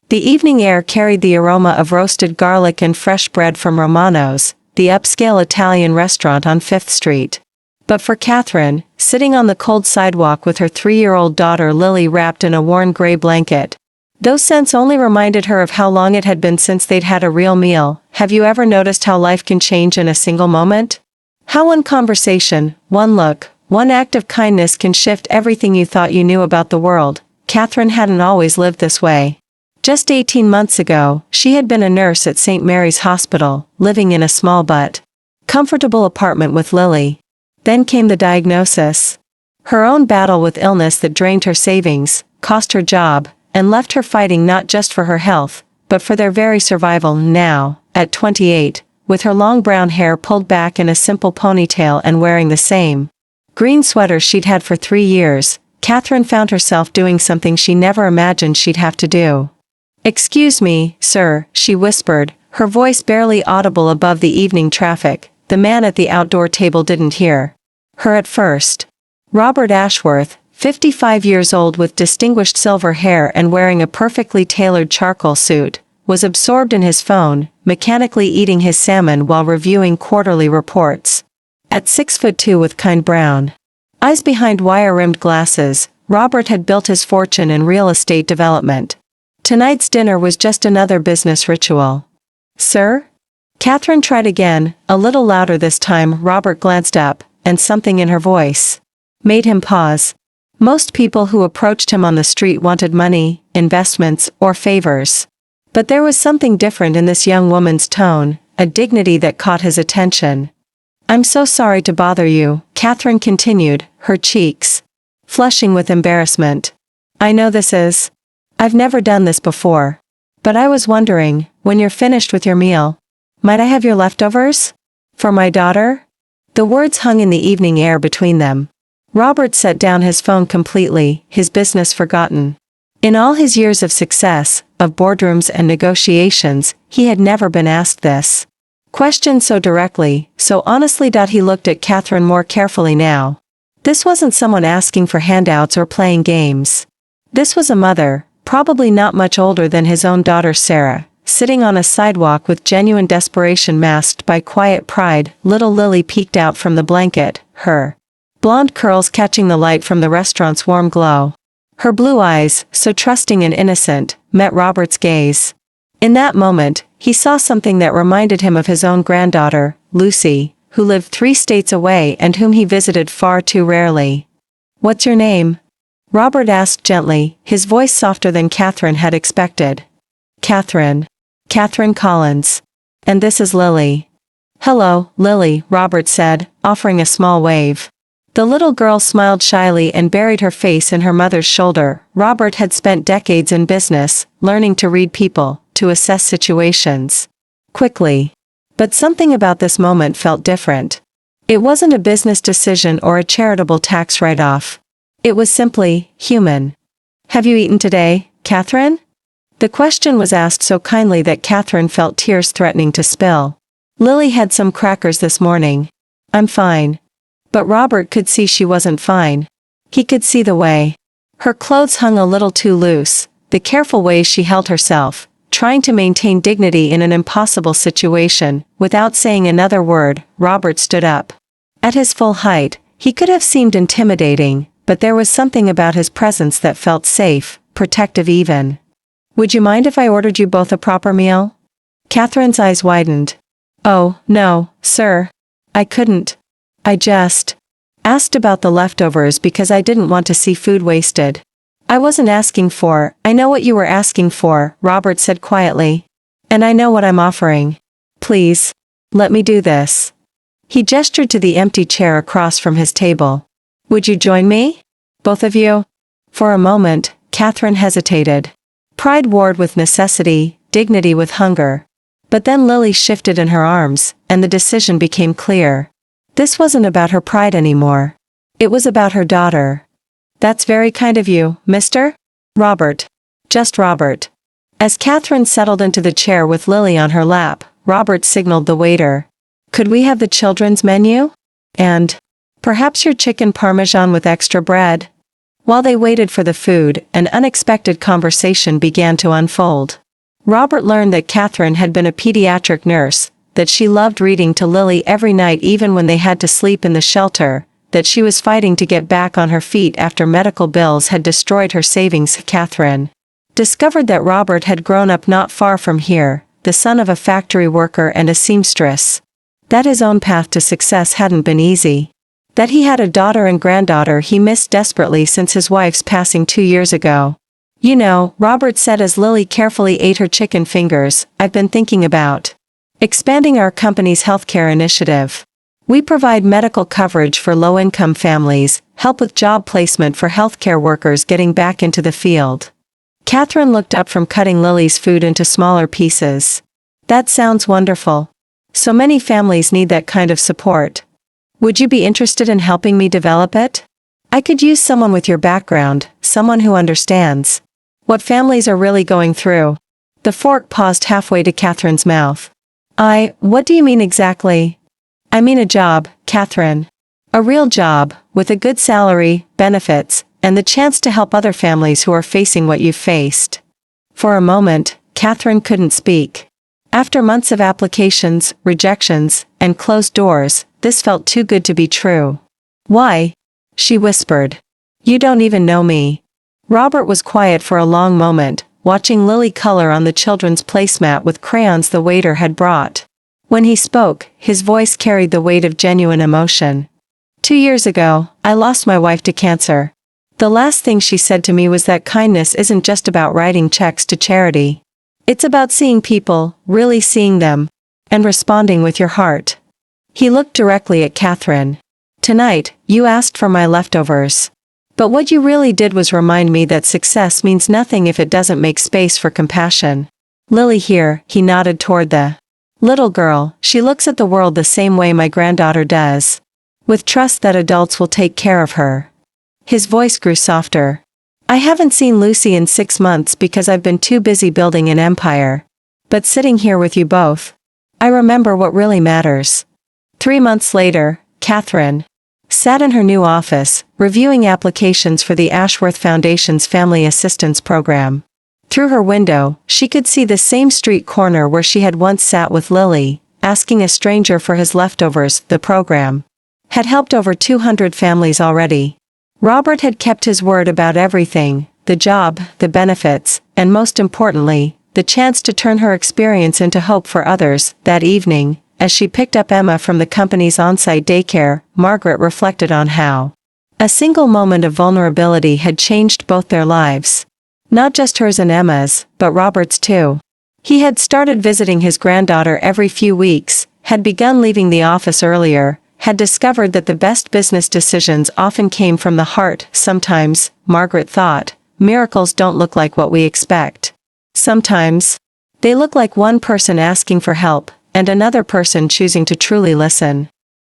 The evening air carried the aroma of roasted garlic and fresh bread from Romano's, the upscale Italian restaurant on 5th Street. But for Catherine, sitting on the cold sidewalk with her 3-year-old daughter Lily wrapped in a worn gray blanket, those scents only reminded her of how long it had been since they'd had a real meal. Have you ever noticed how life can change in a single moment? How one conversation, one look, one act of kindness can shift everything you thought you knew about the world. Catherine hadn't always lived this way. Just 18 months ago, she had been a nurse at St. Mary's Hospital, living in a small but comfortable apartment with Lily. Then came the diagnosis. Her own battle with illness that drained her savings, cost her job, and left her fighting not just for her health, but for their very survival. Now, at 28, with her long brown hair pulled back in a simple ponytail and wearing the same green sweater she'd had for 3 years, Catherine found herself doing something she never imagined she'd have to do. "Excuse me, sir," she whispered, her voice barely audible above the evening traffic. The man at the outdoor table didn't hear her at first. Robert Ashworth, 55 years old with distinguished silver hair and wearing a perfectly tailored charcoal suit, was absorbed in his phone, mechanically eating his salmon while reviewing quarterly reports. At 6'2" with kind brown eyes behind wire-rimmed glasses, Robert had built his fortune in real estate development. Tonight's dinner was just another business ritual. "Sir?" Catherine tried again, a little louder this time. Robert glanced up, and something in her voice made him pause. Most people who approached him on the street wanted money, investments, or favors. But there was something different in this young woman's tone, a dignity that caught his attention. "I'm so sorry to bother you," Catherine continued, her cheeks flushing with embarrassment. "I know this is. I've never done this before. But I was wondering, when you're finished with your meal, might I have your leftovers? For my daughter?" The words hung in the evening air between them. Robert set down his phone completely, his business forgotten. In all his years of success, of boardrooms and negotiations, he had never been asked this question so directly, so honestly. He looked at Catherine more carefully now. This wasn't someone asking for handouts or playing games. This was a mother, probably not much older than his own daughter Sarah, sitting on a sidewalk with genuine desperation masked by quiet pride. Little Lily peeked out from the blanket, her blonde curls catching the light from the restaurant's warm glow. Her blue eyes, so trusting and innocent, met Robert's gaze. In that moment, he saw something that reminded him of his own granddaughter, Lucy, who lived 3 states away and whom he visited far too rarely. "What's your name?" Robert asked gently, his voice softer than Catherine had expected. "Catherine. Catherine Collins. And this is Lily." "Hello, Lily," Robert said, offering a small wave. The little girl smiled shyly and buried her face in her mother's shoulder. Robert had spent decades in business, learning to read people, to assess situations quickly. But something about this moment felt different. It wasn't a business decision or a charitable tax write-off. It was simply human. "Have you eaten today, Catherine?" The question was asked so kindly that Catherine felt tears threatening to spill. "Lily had some crackers this morning. I'm fine." But Robert could see she wasn't fine. He could see the way her clothes hung a little too loose, the careful way she held herself, trying to maintain dignity in an impossible situation. Without saying another word, Robert stood up. At his full height, he could have seemed intimidating, but there was something about his presence that felt safe, protective even. "Would you mind if I ordered you both a proper meal?" Catherine's eyes widened. "Oh, no, sir. I couldn't. I just asked about the leftovers because I didn't want to see food wasted." "I wasn't asking for, I know what you were asking for," Robert said quietly. "And I know what I'm offering. Please, let me do this." He gestured to the empty chair across from his table. "Would you join me? Both of you?" For a moment, Catherine hesitated. Pride warred with necessity, dignity with hunger. But then Lily shifted in her arms, and the decision became clear. This wasn't about her pride anymore. It was about her daughter. "That's very kind of you, mister?" "Robert. Just Robert." As Catherine settled into the chair with Lily on her lap, Robert signaled the waiter. "Could we have the children's menu? And perhaps your chicken parmesan with extra bread?" While they waited for the food, an unexpected conversation began to unfold. Robert learned that Catherine had been a pediatric nurse, that she loved reading to Lily every night even when they had to sleep in the shelter, that she was fighting to get back on her feet after medical bills had destroyed her savings. Catherine discovered that Robert had grown up not far from here, the son of a factory worker and a seamstress. That his own path to success hadn't been easy. That he had a daughter and granddaughter he missed desperately since his wife's passing 2 years ago. "You know," Robert said as Lily carefully ate her chicken fingers, "I've been thinking about expanding our company's healthcare initiative. We provide medical coverage for low-income families, help with job placement for healthcare workers getting back into the field." Catherine looked up from cutting Lily's food into smaller pieces. "That sounds wonderful. So many families need that kind of support. Would you be interested in helping me develop it? I could use someone with your background, someone who understands what families are really going through." The fork paused halfway to Catherine's mouth. What do you mean exactly?" "I mean a job, Catherine. A real job, with a good salary, benefits, and the chance to help other families who are facing what you've faced." For a moment, Catherine couldn't speak. After months of applications, rejections, and closed doors, this felt too good to be true. "Why?" she whispered. "You don't even know me." Robert was quiet for a long moment, watching Lily color on the children's placemat with crayons the waiter had brought. When he spoke, his voice carried the weight of genuine emotion. "2 years ago, I lost my wife to cancer. The last thing she said to me was that kindness isn't just about writing checks to charity. It's about seeing people, really seeing them, and responding with your heart." He looked directly at Catherine. "Tonight, you asked for my leftovers. But what you really did was remind me that success means nothing if it doesn't make space for compassion. Lily here," he nodded toward the little girl, "she looks at the world the same way my granddaughter does. With trust that adults will take care of her." His voice grew softer. "I haven't seen Lucy in 6 months because I've been too busy building an empire. But sitting here with you both, I remember what really matters." 3 months later, Catherine sat in her new office, reviewing applications for the Ashworth Foundation's Family Assistance Program. Through her window, she could see the same street corner where she had once sat with Lily, asking a stranger for his leftovers. The program had helped over 200 families already. Robert had kept his word about everything: the job, the benefits, and most importantly, the chance to turn her experience into hope for others. That evening, as she picked up Emma from the company's on-site daycare, Margaret reflected on how a single moment of vulnerability had changed both their lives. Not just hers and Emma's, but Robert's too. He had started visiting his granddaughter every few weeks, had begun leaving the office earlier, had discovered that the best business decisions often came from the heart. Sometimes, Margaret thought, miracles don't look like what we expect. Sometimes, they look like one person asking for help, and another person choosing to truly listen.